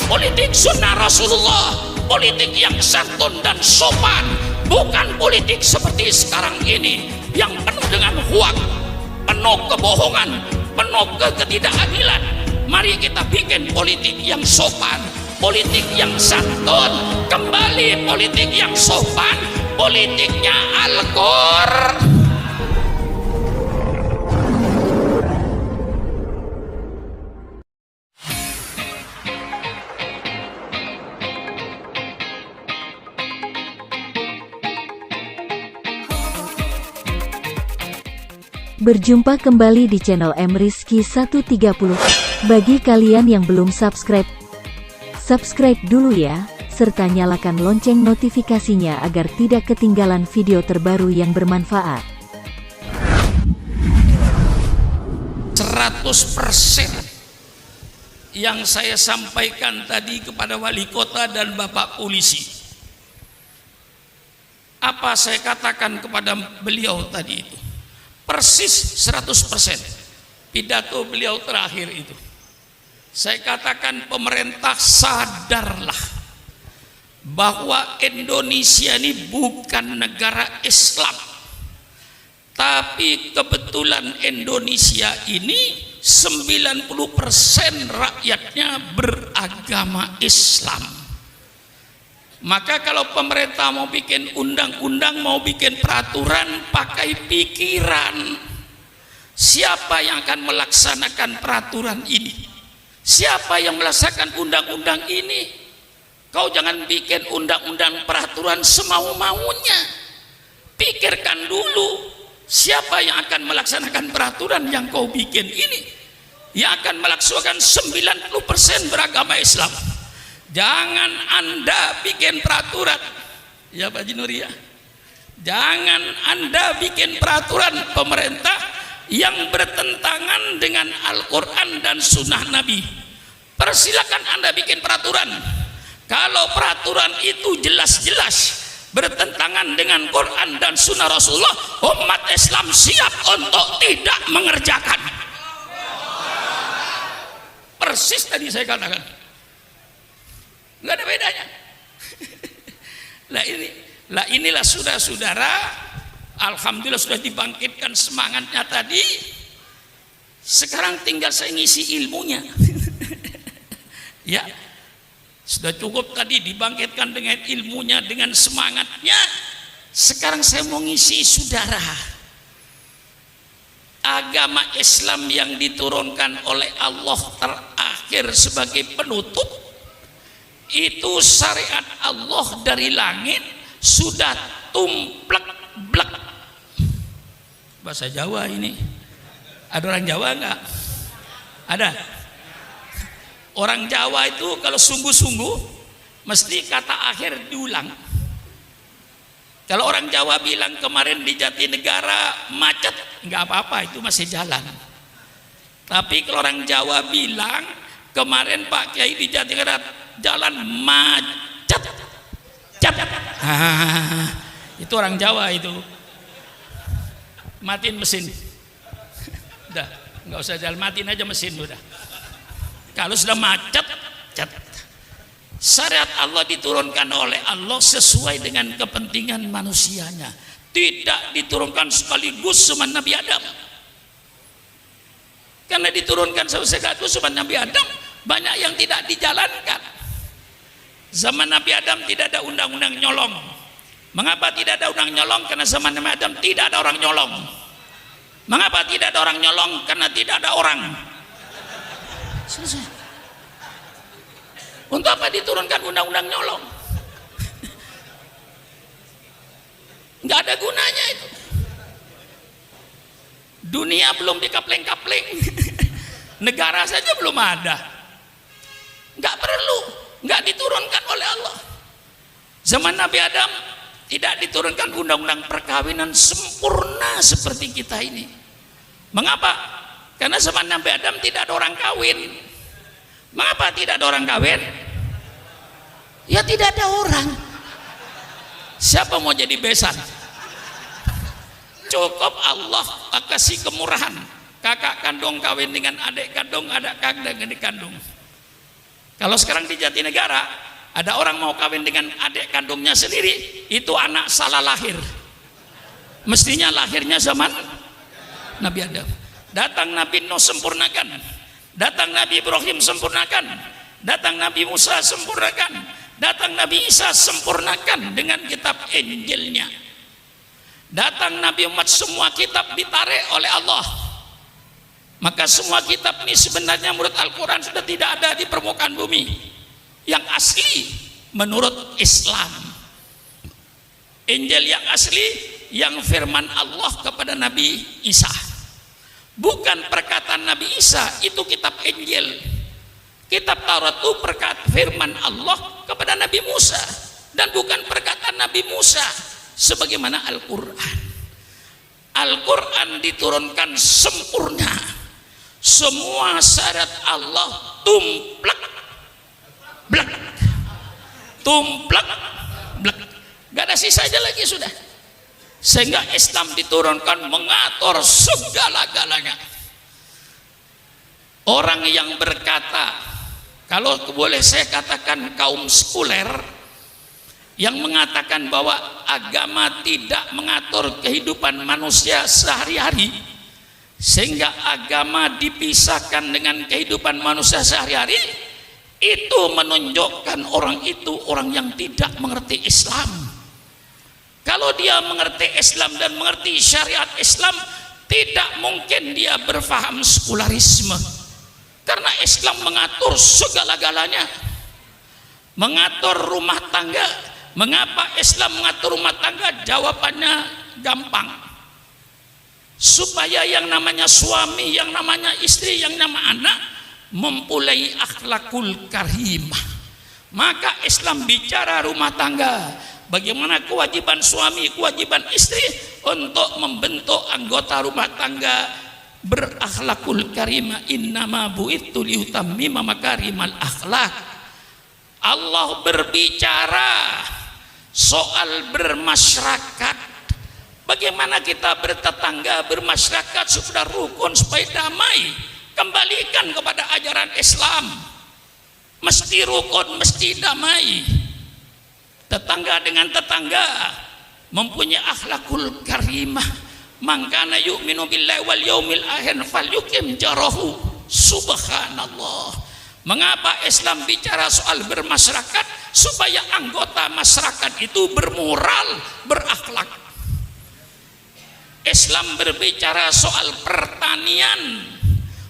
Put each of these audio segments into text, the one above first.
politik sunnah Rasulullah, politik yang santun dan sopan, bukan politik seperti sekarang ini yang penuh dengan hoak, penuh kebohongan, penuh ketidakadilan. Mari kita bikin politik yang sopan, politik yang santun, kembali politik yang sopan, politiknya Al-Qur'an. Berjumpa kembali di channel M Rizky 130. Bagi kalian yang belum subscribe dulu ya, serta nyalakan lonceng notifikasinya agar tidak ketinggalan video terbaru yang bermanfaat. 100% yang saya sampaikan tadi kepada wali kota dan bapak polisi. Apa saya katakan kepada beliau tadi itu? Persis 100% pidato beliau terakhir itu. Saya katakan pemerintah sadarlah bahwa Indonesia ini bukan negara Islam, tapi kebetulan Indonesia ini 90% rakyatnya beragama Islam. Maka kalau pemerintah mau bikin undang-undang, mau bikin peraturan, pakai pikiran. Siapa yang akan melaksanakan peraturan ini? Siapa yang melaksanakan undang-undang ini? Kau jangan bikin undang-undang peraturan semau-maunya. Pikirkan dulu, siapa yang akan melaksanakan peraturan yang kau bikin ini? Yang akan melaksanakan 90% beragama Islam. Jangan Anda bikin peraturan, ya Pak Jinuri ya. Jangan Anda bikin peraturan pemerintah yang bertentangan dengan Al-Quran dan Sunnah Nabi. Persilakan Anda bikin peraturan. Kalau peraturan itu jelas-jelas bertentangan dengan Quran dan Sunnah Rasulullah, umat Islam siap untuk tidak mengerjakan. Persis tadi saya katakan. Nggak ada bedanya. Inilah saudara-saudara, alhamdulillah sudah dibangkitkan semangatnya tadi. Sekarang tinggal saya ngisi ilmunya. Ya, sudah cukup tadi dibangkitkan dengan ilmunya, dengan semangatnya. Sekarang saya mau ngisi saudara. Agama Islam yang diturunkan oleh Allah terakhir sebagai penutup, itu syariat Allah dari langit sudah tumplek-blek. Bahasa Jawa ini. Ada orang Jawa enggak? Ada. Orang Jawa itu kalau sungguh-sungguh mesti kata akhir diulang. Kalau orang Jawa bilang kemarin di Jatinegara macet, enggak apa-apa, itu masih jalan. Tapi kalau orang Jawa bilang kemarin Pak Kiai di Jatinegara jalan macet, itu orang Jawa itu. Matiin mesin, udah nggak usah jalan, matiin aja mesin udah. Kalau sudah macet, syariat Allah diturunkan oleh Allah sesuai dengan kepentingan manusianya, tidak diturunkan sekaligus sama Nabi Adam. Karena diturunkan sekaligus sama Nabi Adam, banyak yang tidak dijalankan. Zaman Nabi Adam tidak ada undang-undang nyolong. Mengapa tidak ada undang nyolong? Karena zaman Nabi Adam tidak ada orang nyolong. Mengapa tidak ada orang nyolong? Karena tidak ada orang. Selesai. Untuk apa diturunkan undang-undang nyolong? Nggak ada gunanya itu. Dunia belum dikapling-kapling. Negara saja belum ada. Nggak perlu. Nggak diturunkan oleh Allah. Zaman Nabi Adam tidak diturunkan undang-undang perkawinan sempurna seperti kita ini. Mengapa? Karena zaman Nabi Adam tidak ada orang kawin. Mengapa tidak ada orang kawin? Ya tidak ada orang. Siapa mau jadi besan? Cukup Allah kasih kemurahan. Kakak kandung kawin dengan adik kandung, adik kandung. Kalau sekarang di Jatinegara ada orang mau kawin dengan adik kandungnya sendiri, itu anak salah lahir. Mestinya lahirnya zaman Nabi Adam. Datang Nabi Nuh sempurnakan, datang Nabi Ibrahim sempurnakan, datang Nabi Musa sempurnakan, datang Nabi Isa sempurnakan dengan kitab Injilnya. Datang Nabi Muhammad, semua kitab ditarik oleh Allah. Maka semua kitab ini sebenarnya menurut Al-Quran sudah tidak ada di permukaan bumi. Yang asli menurut Islam, Injil yang asli, yang firman Allah kepada Nabi Isa, bukan perkataan Nabi Isa, itu kitab Injil. Kitab Taurat itu perkataan firman Allah kepada Nabi Musa, dan bukan perkataan Nabi Musa sebagaimana Al-Quran. Al-Quran diturunkan sempurna, semua syarat Allah tumplak blak, tumplak blak, gak ada sisanya lagi sudah. Sehingga Islam diturunkan mengatur segala-galanya. Orang yang berkata, kalau boleh saya katakan kaum sekuler, yang mengatakan bahwa agama tidak mengatur kehidupan manusia sehari-hari, sehingga agama dipisahkan dengan kehidupan manusia sehari-hari, itu menunjukkan orang itu orang yang tidak mengerti Islam. Kalau dia mengerti Islam dan mengerti syariat Islam, tidak mungkin dia berfaham sekularisme, karena Islam mengatur segala-galanya, mengatur rumah tangga. Mengapa Islam mengatur rumah tangga? Jawabannya gampang, supaya yang namanya suami, yang namanya istri, yang namanya anak mempunyai akhlakul karimah. Maka Islam bicara rumah tangga, bagaimana kewajiban suami, kewajiban istri untuk membentuk anggota rumah tangga berakhlakul karimah. Innama bu'itsu liutammima makarimal akhlak. Allah berbicara soal bermasyarakat, bagaimana kita bertetangga, bermasyarakat supaya rukun, supaya damai. Kembalikan kepada ajaran Islam, mesti rukun, mesti damai. Tetangga dengan tetangga mempunyai akhlakul karimah. Mangkana yu'minu billahi wal yaumil akhir falyukim jarahu. Subhanallah. Mengapa Islam bicara soal bermasyarakat? Supaya anggota masyarakat itu bermoral, berakhlak. Islam berbicara soal pertanian.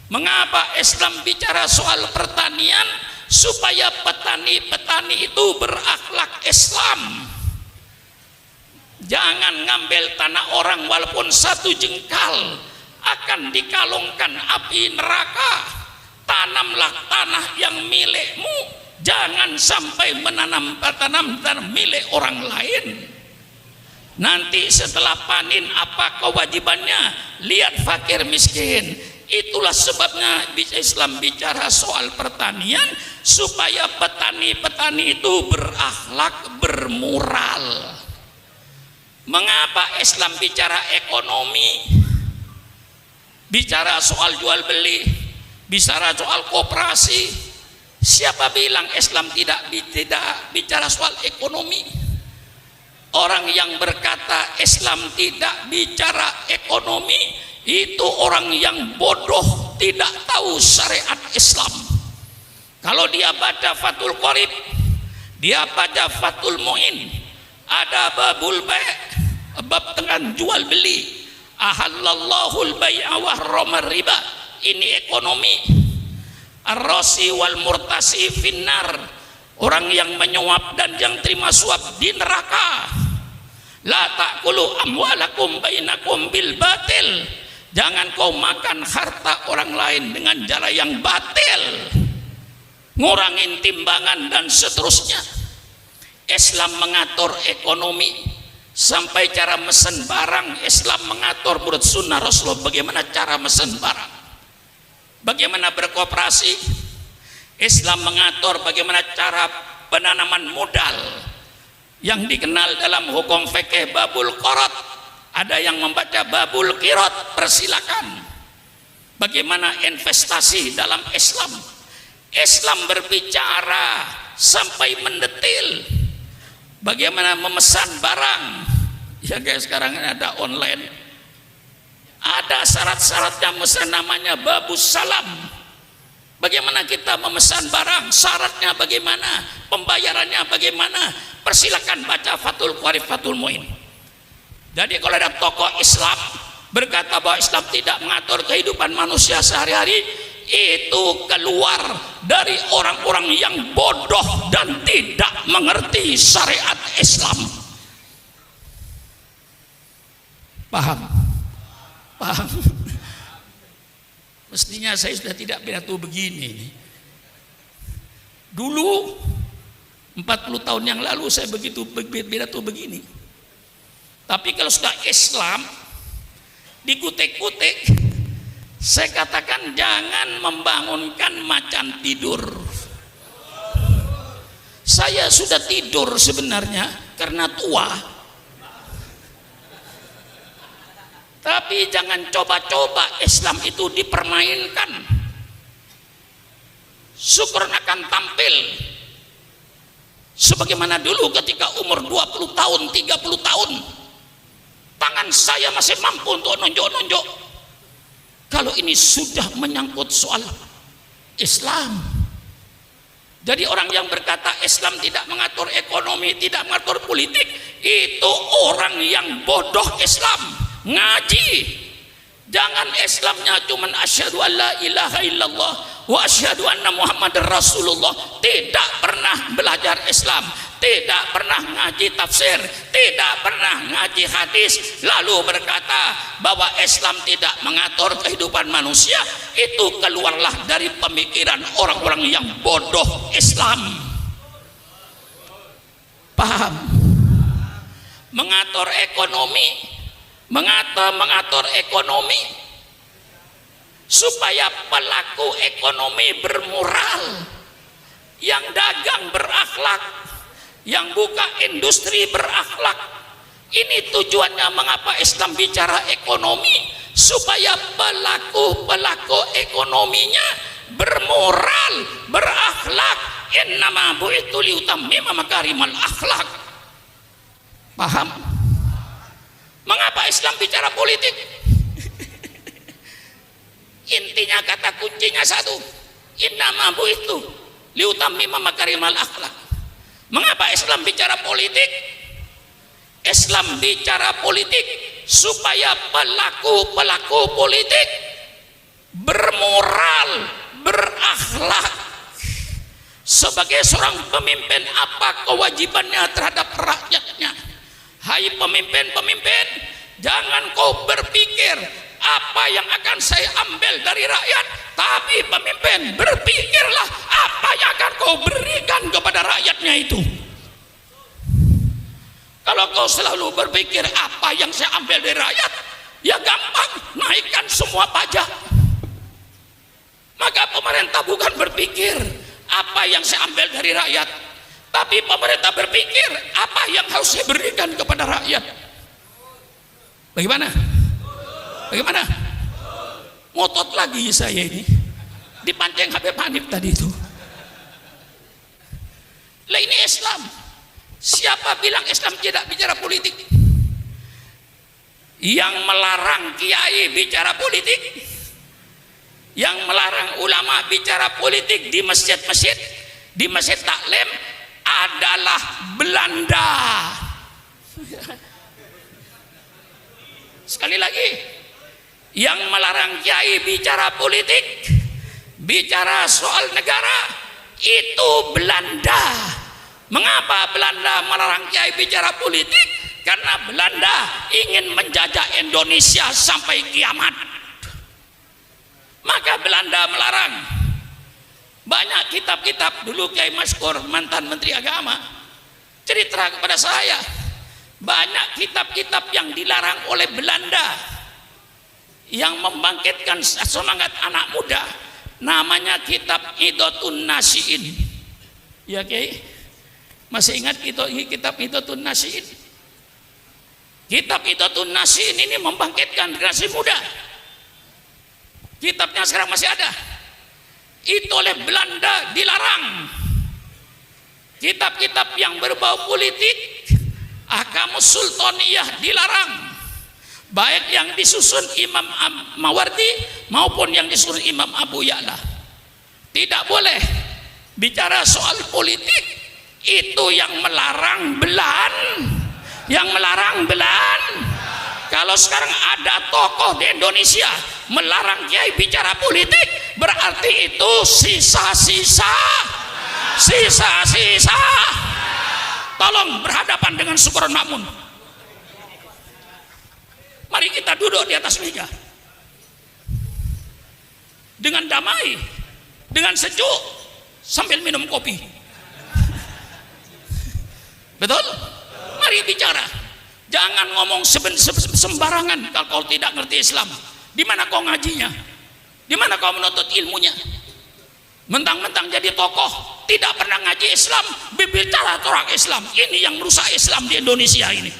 Mengapa Islam bicara soal pertanian? Supaya petani-petani itu berakhlak Islam. Jangan ngambil tanah orang walaupun satu jengkal, akan dikalungkan api neraka. Tanamlah tanah yang milikmu, jangan sampai menanam tanah milik orang lain. Nanti setelah panen apa kewajibannya? Lihat fakir miskin. Itulah sebabnya Islam bicara soal pertanian, supaya petani-petani itu berakhlak, bermoral. Mengapa Islam bicara ekonomi? Bicara soal jual beli, bicara soal koperasi. Siapa bilang Islam tidak bicara soal ekonomi? Orang yang berkata Islam tidak bicara ekonomi, itu orang yang bodoh, tidak tahu syariat Islam. Kalau dia baca Fathul Qorib, dia baca Fathul Mu'in, ada babul bai', bab dengan jual beli. Ahallallahul bai'a wa harrama riba, ini ekonomi. Ar-rasi wal murtasi finnar, orang yang menyuap dan yang terima suap di neraka. La ta'kulu amwalakum bainakum bil batil, jangan kau makan harta orang lain dengan cara yang batil, ngurangin timbangan dan seterusnya. Islam mengatur ekonomi sampai cara mesen barang. Islam mengatur menurut sunnah Rasulullah bagaimana cara mesen barang, bagaimana berkooperasi. Islam mengatur bagaimana cara penanaman modal yang dikenal dalam hukum fikih babul qirot. Ada yang membaca babul qirot, persilakan. Bagaimana investasi dalam Islam? Islam berbicara sampai mendetil bagaimana memesan barang. Ya kayak sekarang ada online, ada syarat-syaratnya, memesan namanya babus salam. Bagaimana kita memesan barang, syaratnya bagaimana, pembayarannya bagaimana. Persilakan baca Fathul Qarib, Fathul Muin. Jadi kalau ada tokoh Islam berkata bahwa Islam tidak mengatur kehidupan manusia sehari-hari, itu keluar dari orang-orang yang bodoh dan tidak mengerti syariat Islam. Paham? Paham? Mestinya saya sudah tidak pidato begini. Dulu 40 tahun yang lalu saya begitu pidato begini. Tapi kalau sudah Islam dikutik-kutik, saya katakan jangan membangunkan macan tidur. Saya sudah tidur sebenarnya karena tua. Tapi jangan coba-coba Islam itu dipermainkan. Syukur akan tampil sebagaimana dulu ketika umur 20 tahun, 30 tahun. Tangan saya masih mampu untuk nunjuk-nunjuk. Kalau ini sudah menyangkut soal Islam. Jadi orang yang berkata Islam tidak mengatur ekonomi, tidak mengatur politik, itu orang yang bodoh Islam. Ngaji, jangan Islamnya cuman asyhadu alla ilaha illallah wa asyhadu anna muhammadar rasulullah, tidak pernah belajar Islam, tidak pernah ngaji tafsir, tidak pernah ngaji hadis, lalu berkata bahwa Islam tidak mengatur kehidupan manusia. Itu keluarlah dari pemikiran orang-orang yang bodoh Islam. Paham? Mengatur ekonomi, mengatur ekonomi supaya pelaku ekonomi bermoral, yang dagang berakhlak, yang buka industri berakhlak. Ini tujuannya mengapa Islam bicara ekonomi, supaya pelaku ekonominya bermoral, berakhlak. Innama bu'itsu liutammima makarimal akhlak. Paham? Mengapa Islam bicara politik? Intinya kata kuncinya satu, innama bu'itsu liutammima makarimal akhlak. Mengapa Islam bicara politik? Islam bicara politik supaya pelaku politik bermoral, berakhlak. Sebagai seorang pemimpin, apa kewajibannya terhadap rakyatnya? Hai pemimpin-pemimpin, jangan kau berpikir apa yang akan saya ambil dari rakyat, tapi pemimpin berpikirlah apa yang akan kau berikan kepada rakyatnya itu. Kalau kau selalu berpikir apa yang saya ambil dari rakyat, ya gampang, naikkan semua pajak. Maka pemerintah bukan berpikir apa yang saya ambil dari rakyat, tapi pemerintah berpikir apa yang harus saya berikan kepada rakyat. Bagaimana? Bagaimana? Ngotot lagi saya ini, dipancing Habib Hanif tadi itu. Lah ini Islam. Siapa bilang Islam tidak bicara politik? Yang melarang kiai bicara politik, yang melarang ulama bicara politik di masjid-masjid, di masjid taklim adalah Belanda. Sekali lagi, yang melarang kiai bicara politik, bicara soal negara, itu Belanda. Mengapa Belanda melarang kiai bicara politik? Karena Belanda ingin menjajah Indonesia sampai kiamat. Maka Belanda melarang. Banyak kitab-kitab, dulu Kiai Maskur, mantan Menteri Agama, cerita kepada saya, banyak kitab-kitab yang dilarang oleh Belanda yang membangkitkan semangat anak muda. Namanya kitab Idotun Nasiin. Ya Kiai, masih ingat kitab Idotun Nasiin? Kitab Idotun Nasiin ini membangkitkan generasi muda. Kitabnya sekarang masih ada. itu oleh Belanda dilarang. Kitab-kitab yang berbau politik, Ahkamus Sultaniyah dilarang, baik yang disusun Imam Mawardi maupun yang disusun Imam Abu Ya'la. Tidak boleh bicara soal politik, itu yang melarang belan, yang melarang belan. Kalau sekarang ada tokoh di Indonesia melarang kiai bicara politik, berarti itu sisa-sisa. Tolong berhadapan dengan Syukuron Makmun. Mari kita duduk di atas meja dengan damai, dengan sejuk, sambil minum kopi. Betul? Mari bicara. Jangan ngomong sembarangan kalau kau tidak ngerti Islam. Di mana kau ngajinya? Di mana kau menuntut ilmunya? Mentang-mentang jadi tokoh, tidak pernah ngaji Islam, berbicara orang Islam. Ini yang merusak Islam di Indonesia ini.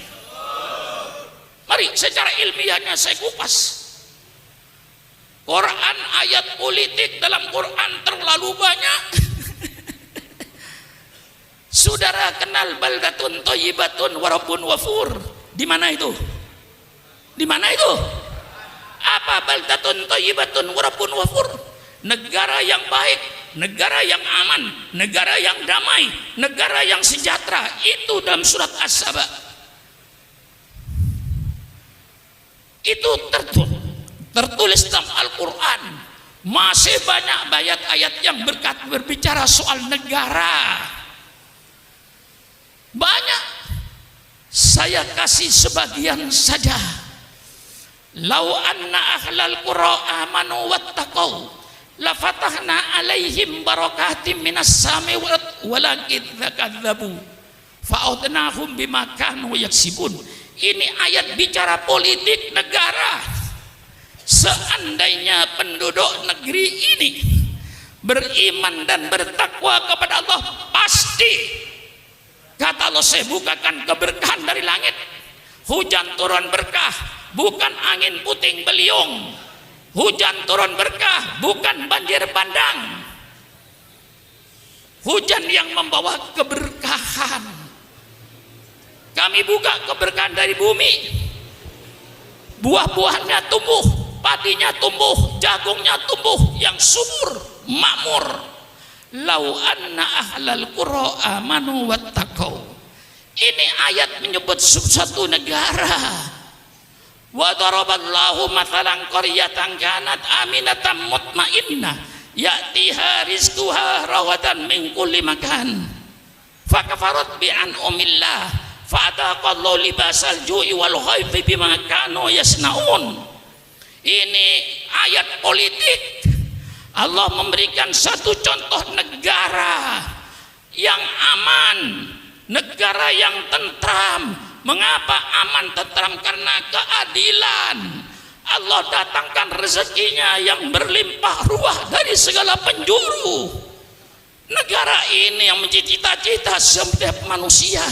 Mari secara ilmiahnya saya kupas. Quran, ayat politik dalam Quran terlalu banyak. Saudara kenal baldatun thayyibatun wa rabbun ghafur? Di mana itu? Di mana itu? Apa baldatun thayyibatun wa rabbun ghafur? Negara yang baik, negara yang aman, negara yang damai, negara yang sejahtera, itu dalam surat As-Saba. Itu tertulis dalam Al-Quran. Masih banyak ayat-ayat yang berbicara soal negara. Banyak. Saya kasih sebagian saja. Lau anna ahlal qura amanu wattaqau la fatahna alaihim barakatim minas sami walakin dzakadzabu fa'udnahum bima kanu yaksibun. Ini ayat bicara politik negara. Seandainya penduduk negeri ini beriman dan bertakwa kepada Allah, pasti kata Allah, saya bukakan keberkahan dari langit. Hujan turun berkah, bukan angin puting beliung. Hujan turun berkah, bukan banjir bandang. Hujan yang membawa keberkahan. Kami buka keberkahan dari bumi. Buah-buahnya tumbuh, padinya tumbuh, jagungnya tumbuh, yang subur, makmur. Lau anna ahlal qura amanu wattaqau. Ini ayat menyebut suatu negara. Wa daraballahu mathalan qaryatan kanat aminatan mutmainnah ya'tiha rizquha rawadan min kulli makan fakafarat bi an'amillah fa'ataqallahu libasal ju'i wal khawfi bima kanu yasnaun. Ini ayat politik. Allah memberikan satu contoh negara yang aman, negara yang tentram. Mengapa aman tentram? Karena keadilan. Allah datangkan rezekinya yang berlimpah ruah dari segala penjuru. Negara ini yang menjadi cita-cita setiap manusia.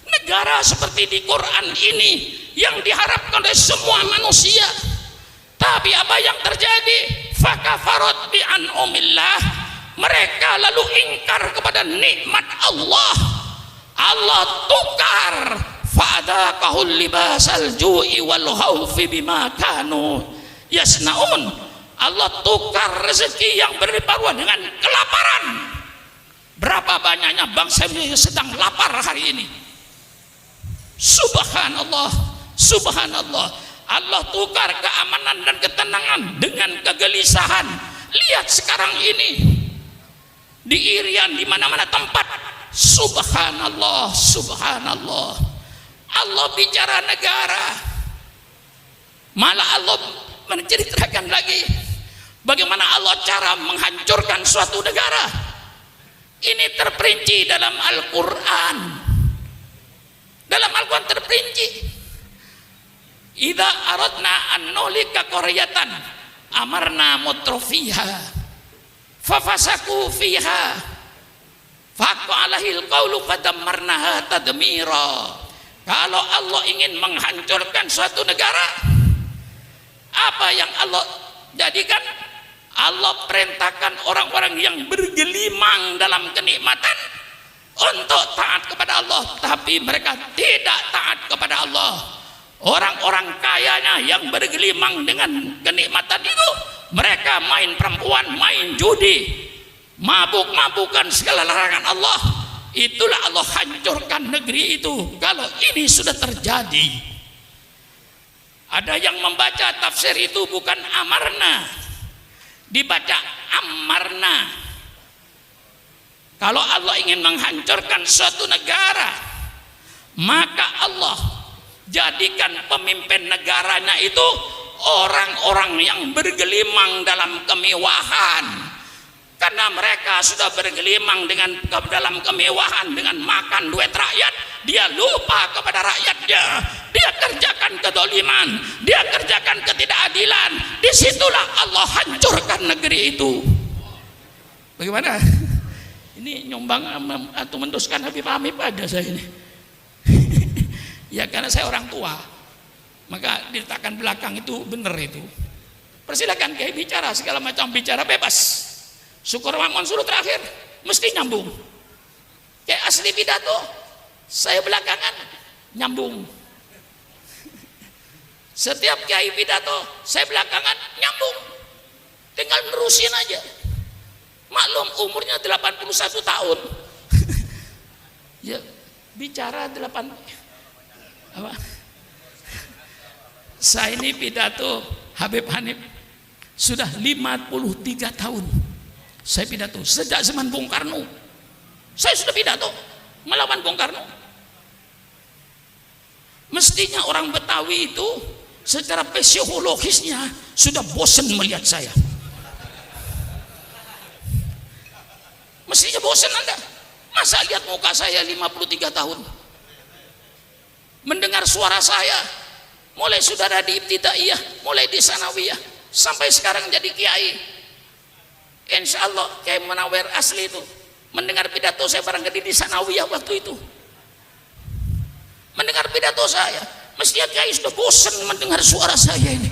Negara seperti di Quran ini yang diharapkan oleh semua manusia. Tapi apa yang terjadi? Fakafarat bi an'amillah. Mereka lalu ingkar kepada nikmat Allah. Allah tukar. Fa'adaqahul libasal ju'i wal khawfi bima kanu yasnaun. Allah tukar rezeki yang berlimpah ruah dengan kelaparan. Berapa banyaknya bangsa yang sedang lapar hari ini? Subhanallah, subhanallah. Allah tukar keamanan dan ketenangan dengan kegelisahan. Lihat sekarang ini di Irian, di mana-mana tempat. Subhanallah, subhanallah. Allah bicara negara, malah Allah menceritakan lagi bagaimana Allah cara menghancurkan suatu negara. Ini terperinci dalam Al-Quran. Dalam Al-Quran terperinci. Idza aradna an nulika qaryatan amarna mutrafiha fafasaku fiha faqqa alahil qawlu fadammarnaha tadmira. Kalau Allah ingin menghancurkan suatu negara, apa yang Allah jadikan? Allah perintahkan orang-orang yang bergelimang dalam kenikmatan untuk taat kepada Allah, tapi mereka tidak taat kepada Allah. Orang-orang kayanya yang bergelimang dengan kenikmatan itu, mereka main perempuan, main judi, mabuk-mabukan, segala larangan Allah. Itulah Allah hancurkan negeri itu kalau ini sudah terjadi. Ada yang membaca tafsir itu bukan amarna, dibaca amarna. Kalau Allah ingin menghancurkan suatu negara, maka Allah jadikan pemimpin negaranya itu orang-orang yang bergelimang dalam kemewahan. Karena mereka sudah bergelimang dalam kemewahan, dengan makan duit rakyat, dia lupa kepada rakyatnya. Dia kerjakan kedoliman, dia kerjakan ketidakadilan. Disitulah Allah hancurkan negeri itu. Bagaimana? Ini nyumbang atau menduskan Habib Hamid pada saya ini. Ya karena saya orang tua, maka diletakkan belakang itu benar itu. Persilakan Kiai bicara, segala macam bicara bebas. Syukur Mamun suruh terakhir mesti nyambung. Kayak asli pidato, saya belakangan nyambung. Setiap kiai pidato saya belakangan nyambung. Tinggal nerusin aja. Maklum umurnya 81 tahun. Ya, bicara 8 apa? Saya ini pidato Habib Hanif sudah 53 tahun. Saya pidato sejak zaman Bung Karno. Saya sudah pidato melawan Bung Karno. Mestinya orang Betawi itu secara psikologisnya sudah bosan melihat saya. Mestinya bosan Anda. Masa lihat muka saya 53 tahun, mendengar suara saya mulai saudara di ibtidaiyah, mulai di sanawiyah, sampai sekarang jadi kiai. Insya Allah Kiai Munawir asli itu mendengar pidato saya barangkali di sanawiyah waktu itu, mendengar pidato saya, mestinya Kiai sudah bosan mendengar suara saya ini.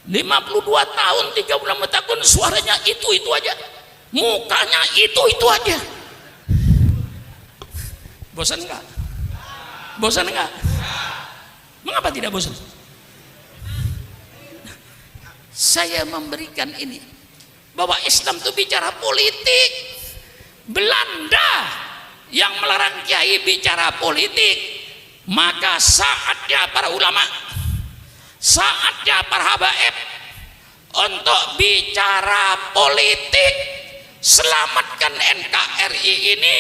52 tahun 3 bulan tahun suaranya itu aja, mukanya itu aja. Bosan enggak? Bosan enggak? Mengapa tidak bosan? Saya memberikan ini bahwa Islam itu bicara politik. Belanda yang melarang kiai bicara politik, maka saatnya para ulama, saatnya para habaib untuk bicara politik. Selamatkan NKRI ini,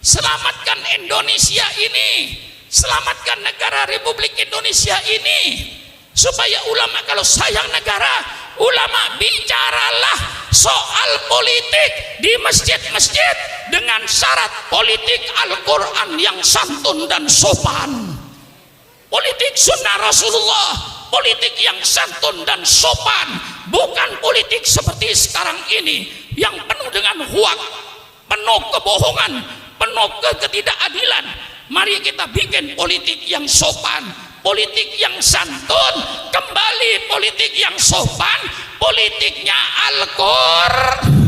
selamatkan Indonesia ini, selamatkan negara Republik Indonesia ini, supaya ulama kalau sayang negara, ulama bicaralah soal politik di masjid-masjid dengan syarat politik Al-Quran yang santun dan sopan, politik sunnah Rasulullah, politik yang santun dan sopan, bukan politik seperti sekarang ini yang penuh dengan hoaks, penuh kebohongan, penuh ketidakadilan. Mari kita bikin politik yang sopan, politik yang santun, kembali politik yang sopan, politiknya Al-Qur'an.